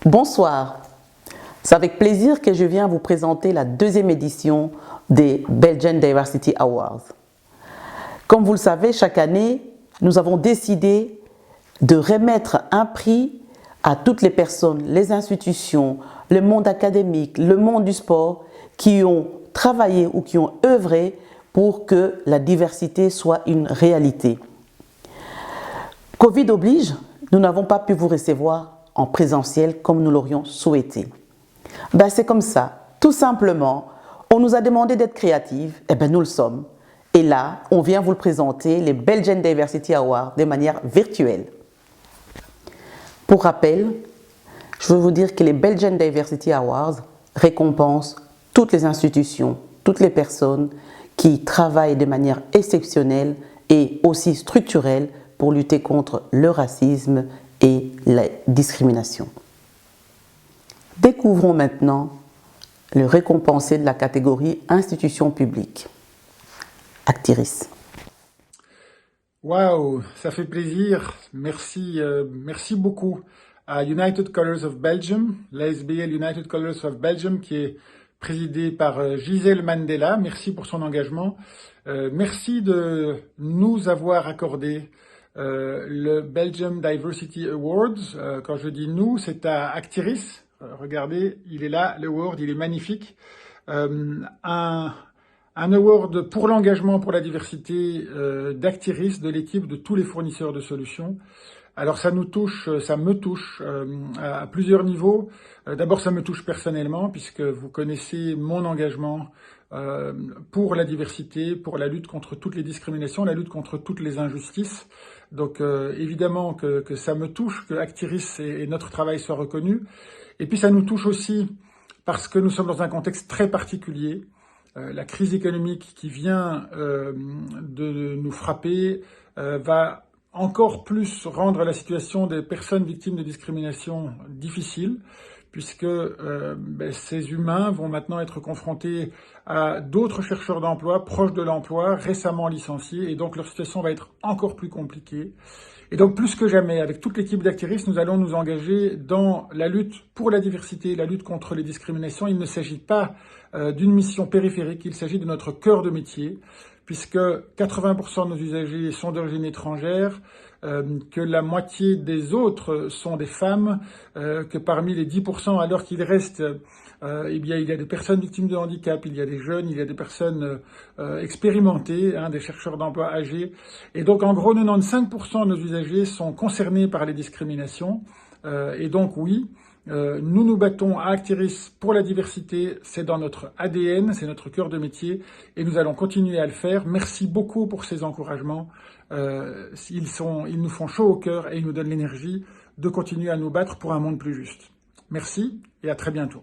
Bonsoir, c'est avec plaisir que je viens vous présenter la deuxième édition des Belgian Diversity Awards. Comme vous le savez, chaque année, nous avons décidé de remettre un prix à toutes les personnes, les institutions, le monde académique, le monde du sport qui ont travaillé ou qui ont œuvré pour que la diversité soit une réalité. Covid oblige, nous n'avons pas pu vous recevoir en présentiel comme nous l'aurions souhaité. C'est comme ça, tout simplement, on nous a demandé d'être créatifs, et nous le sommes. Et là, on vient vous le présenter, les Belgian Diversity Awards, de manière virtuelle. Pour rappel, je veux vous dire que les Belgian Diversity Awards récompensent toutes les institutions, toutes les personnes qui travaillent de manière exceptionnelle et aussi structurelle pour lutter contre le racisme et la discrimination. Découvrons maintenant le récompensé de la catégorie institution publique, Actiris. Waouh, ça fait plaisir. Merci, merci beaucoup à United Colors of Belgium, l'ASBL United Colors of Belgium, qui est présidé par Gisèle Mandela. Merci pour son engagement. Merci de nous avoir accordé le Belgium Diversity Awards. Quand je dis nous, c'est à Actiris. Regardez, il est là, l'award, il est magnifique. Un award pour l'engagement pour la diversité d'Actiris, de l'équipe, de tous les fournisseurs de solutions. Alors ça nous touche, ça me touche à plusieurs niveaux. D'abord, ça me touche personnellement, puisque vous connaissez mon engagement pour la diversité, pour la lutte contre toutes les discriminations, la lutte contre toutes les injustices. Donc évidemment que ça me touche, que Actiris et notre travail soient reconnus. Et puis ça nous touche aussi parce que nous sommes dans un contexte très particulier. La crise économique qui vient de nous frapper va encore plus rendre la situation des personnes victimes de discrimination difficile, puisque ces humains vont maintenant être confrontés à d'autres chercheurs d'emploi proches de l'emploi, récemment licenciés, et donc leur situation va être encore plus compliquée. Et donc plus que jamais, avec toute l'équipe d'Actiris, nous allons nous engager dans la lutte pour la diversité, la lutte contre les discriminations. Il ne s'agit pas d'une mission périphérique, il s'agit de notre cœur de métier, puisque 80% de nos usagers sont d'origine étrangère, que la moitié des autres sont des femmes, que parmi les 10%, alors qu'il reste, il y a des personnes victimes de handicap, il y a des jeunes, il y a des personnes expérimentées, des chercheurs d'emploi âgés. Et donc, en gros, 95% de nos usagers sont concernés par les discriminations. Et donc, oui, nous nous battons à Actiris pour la diversité, c'est dans notre ADN, c'est notre cœur de métier, et nous allons continuer à le faire. Merci beaucoup pour ces encouragements. Ils nous font chaud au cœur et ils nous donnent l'énergie de continuer à nous battre pour un monde plus juste. Merci et à très bientôt.